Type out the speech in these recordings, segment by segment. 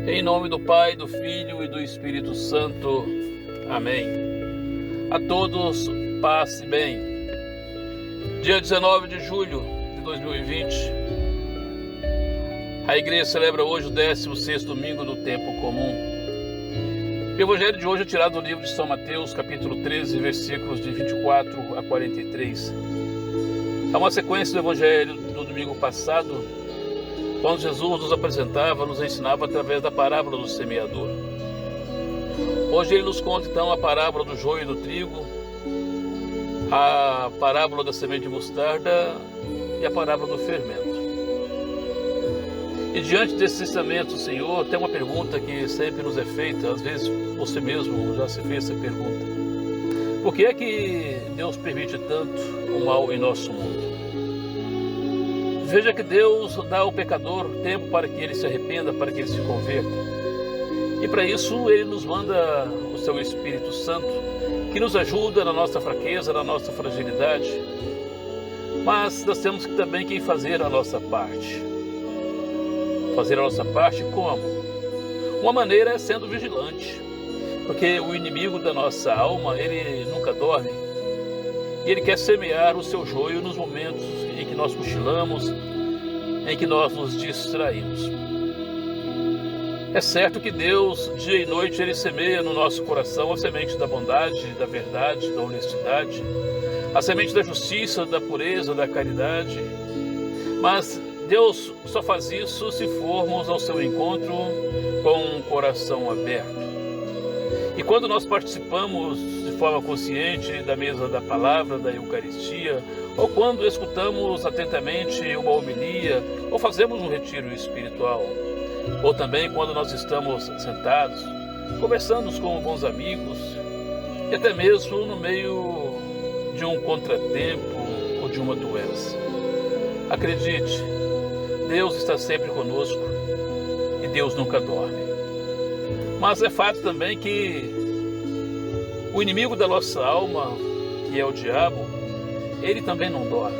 Em nome do Pai, do Filho e do Espírito Santo. Amém. A todos, paz e bem. Dia 19 de julho de 2020, a igreja celebra hoje o 16º domingo do tempo comum. O evangelho de hoje é tirado do livro de São Mateus, capítulo 13, versículos de 24 a 43. É uma sequência do evangelho do domingo passado, quando Jesus nos apresentava, nos ensinava através da parábola do semeador. Hoje ele nos conta então a parábola do joio e do trigo, a parábola da semente de mostarda e a parábola do fermento. E diante desses ensinamentos, Senhor, tem uma pergunta que sempre nos é feita, às vezes você mesmo já se fez essa pergunta. Por que é que Deus permite tanto o mal em nosso mundo? Veja que Deus dá ao pecador tempo para que ele se arrependa, para que ele se converta. E para isso ele nos manda o seu Espírito Santo, que nos ajuda na nossa fraqueza, na nossa fragilidade. Mas nós temos também que fazer a nossa parte. Fazer a nossa parte como? Uma maneira é sendo vigilante, porque o inimigo da nossa alma, ele nunca dorme. E ele quer semear o seu joio nos momentos em que nós cochilamos, em que nós nos distraímos. É certo que Deus, dia e noite, ele semeia no nosso coração a semente da bondade, da verdade, da honestidade, a semente da justiça, da pureza, da caridade. Mas Deus só faz isso se formos ao seu encontro com um coração aberto. E quando nós participamos de forma consciente da mesa da palavra, da Eucaristia, ou quando escutamos atentamente uma homilia, ou fazemos um retiro espiritual, ou também quando nós estamos sentados, conversando com bons amigos, e até mesmo no meio de um contratempo ou de uma doença. Acredite, Deus está sempre conosco e Deus nunca dorme. Mas é fato também que o inimigo da nossa alma, que é o diabo, ele também não dorme.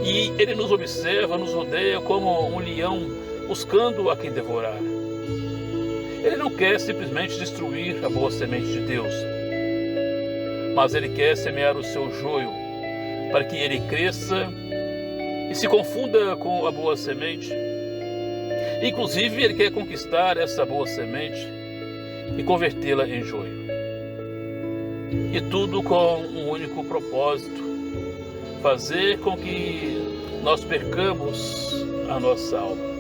E ele nos observa, nos rodeia como um leão buscando a quem devorar. Ele não quer simplesmente destruir a boa semente de Deus, mas ele quer semear o seu joio para que ele cresça e se confunda com a boa semente. Inclusive, ele quer conquistar essa boa semente e convertê-la em joio. E tudo com um único propósito: fazer com que nós percamos a nossa alma.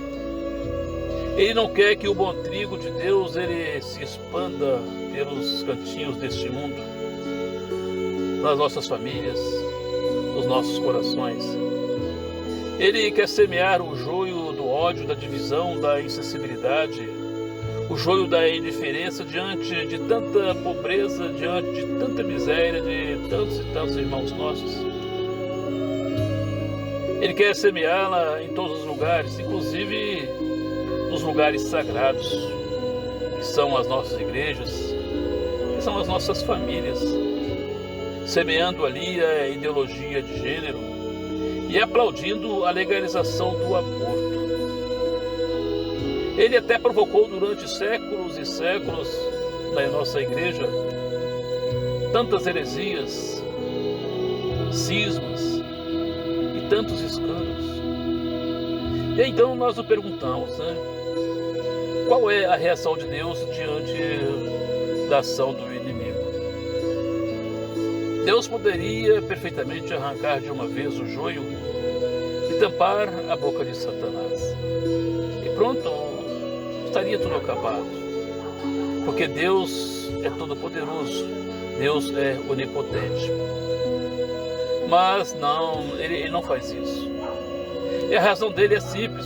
Ele não quer que o bom trigo de Deus ele se expanda pelos cantinhos deste mundo, nas nossas famílias, nos nossos corações. Ele quer semear o joio do ódio, da divisão, da insensibilidade, o joio da indiferença diante de tanta pobreza, diante de tanta miséria, de tantos e tantos irmãos nossos. Ele quer semeá-la em todos os lugares, inclusive nos lugares sagrados, que são as nossas igrejas, que são as nossas famílias, semeando ali a ideologia de gênero e aplaudindo a legalização do aborto. Ele até provocou durante séculos e séculos na nossa igreja tantas heresias, cismas e tantos escândalos. E então nós nos perguntamos, qual é a reação de Deus diante da ação do inimigo? Deus poderia perfeitamente arrancar de uma vez o joio e tampar a boca de Satanás. E pronto, estaria tudo acabado. Porque Deus é todo-poderoso, Deus é onipotente. Mas não, ele não faz isso. E a razão dele é simples.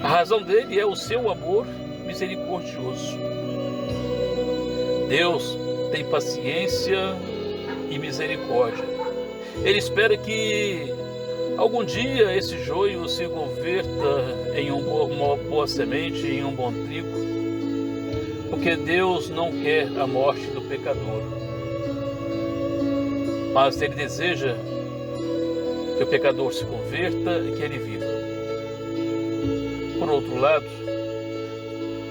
A razão dele é o seu amor misericordioso. Deus tem paciência e misericórdia. Ele espera que algum dia esse joio se converta em uma boa semente, em um bom trigo, porque Deus não quer a morte do pecador, mas Ele deseja que o pecador se converta e que ele viva. Por outro lado,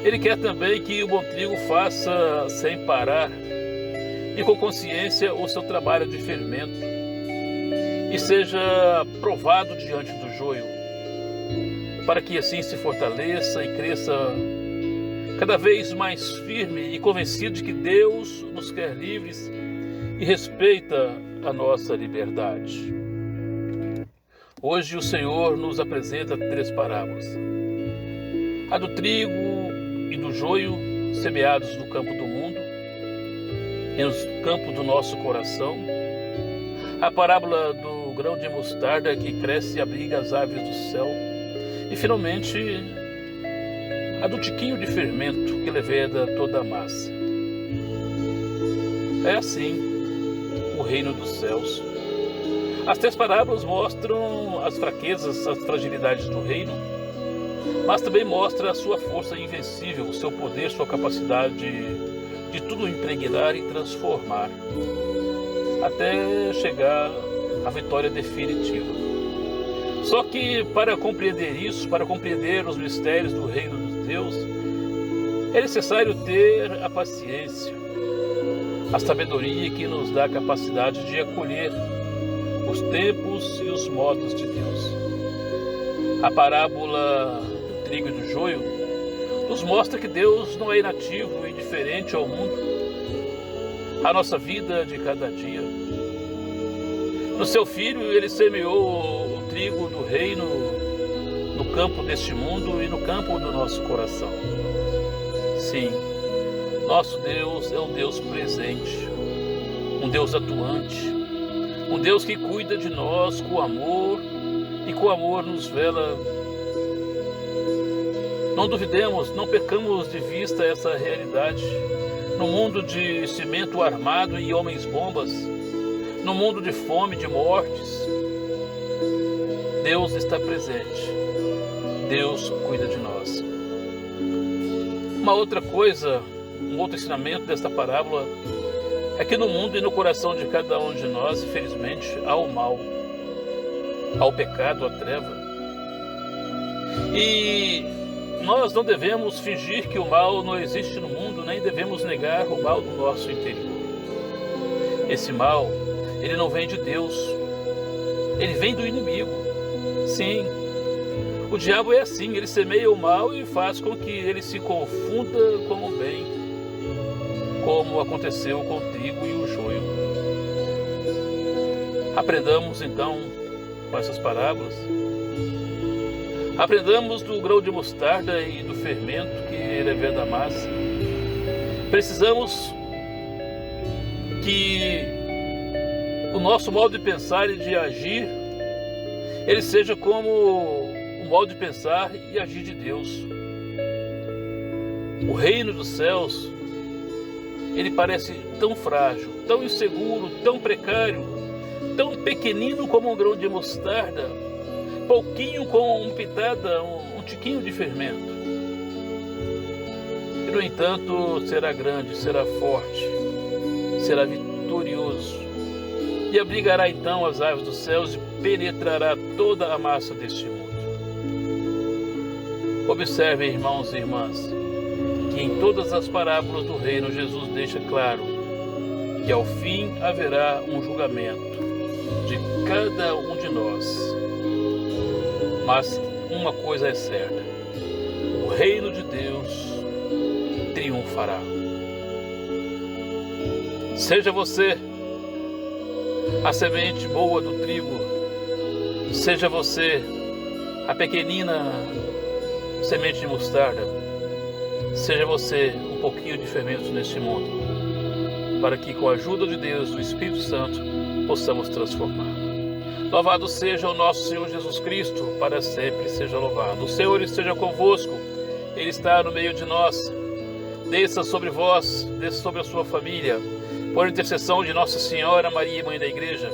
Ele quer também que o bom trigo faça sem parar e com consciência o seu trabalho de fermento e seja provado diante do joio, para que assim se fortaleça e cresça cada vez mais firme e convencido de que Deus nos quer livres e respeita a nossa liberdade. Hoje o Senhor nos apresenta 3 parábolas. A do trigo e do joio semeados no campo do mundo e no campo do nosso coração. A parábola do grão de mostarda que cresce e abriga as aves do céu. E finalmente a do tiquinho de fermento que leveda toda a massa. É assim o reino dos céus. As 3 parábolas mostram as fraquezas, as fragilidades do reino, mas também mostra a sua força invencível, o seu poder, sua capacidade de tudo impregnar e transformar, até chegar à vitória definitiva. Só que para compreender isso, para compreender os mistérios do reino de Deus, é necessário ter a paciência, a sabedoria que nos dá a capacidade de acolher os tempos e os modos de Deus. A parábola do trigo e do joio nos mostra que Deus não é inativo e indiferente ao mundo, à nossa vida de cada dia. No seu Filho, ele semeou o trigo do reino no campo deste mundo e no campo do nosso coração. Sim, nosso Deus é um Deus presente, um Deus atuante, um Deus que cuida de nós com amor e com amor nos vela. Não duvidemos, não percamos de vista essa realidade. No mundo de cimento armado e homens-bombas, no mundo de fome, de mortes, Deus está presente. Deus cuida de nós. Uma outra coisa, um outro ensinamento desta parábola é que no mundo e no coração de cada um de nós, infelizmente, há o mal, há o pecado, a treva. E nós não devemos fingir que o mal não existe no mundo, nem devemos negar o mal do nosso interior. Esse mal, ele não vem de Deus, ele vem do inimigo. Sim, o diabo é assim, ele semeia o mal e faz com que ele se confunda com o bem, como aconteceu com o trigo e o joio. Aprendamos então com essas parábolas. Aprendamos do grão de mostarda e do fermento que leveda a massa. Precisamos que o nosso modo de pensar e de agir, ele seja como o modo de pensar e agir de Deus. O reino dos céus, ele parece tão frágil, tão inseguro, tão precário, tão pequenino como um grão de mostarda, pouquinho com uma pitada, um tiquinho de fermento. E, no entanto, será grande, será forte, será vitorioso e abrigará então as aves dos céus e penetrará toda a massa deste mundo. Observem, irmãos e irmãs, que em todas as parábolas do reino Jesus deixa claro que ao fim haverá um julgamento de cada um de nós. Mas uma coisa é certa: o reino de Deus triunfará. Seja você a semente boa do trigo, seja você a pequenina semente de mostarda, seja você um pouquinho de fermento neste mundo, para que com a ajuda de Deus, do Espírito Santo, possamos transformar. Louvado seja o nosso Senhor Jesus Cristo, para sempre seja louvado. O Senhor esteja convosco, Ele está no meio de nós. Desça sobre vós, desça sobre a sua família, por intercessão de Nossa Senhora Maria, Mãe da Igreja,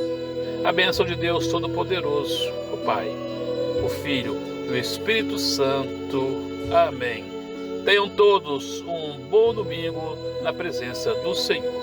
a bênção de Deus Todo-Poderoso, o Pai, o Filho e o Espírito Santo. Amém. Tenham todos um bom domingo na presença do Senhor.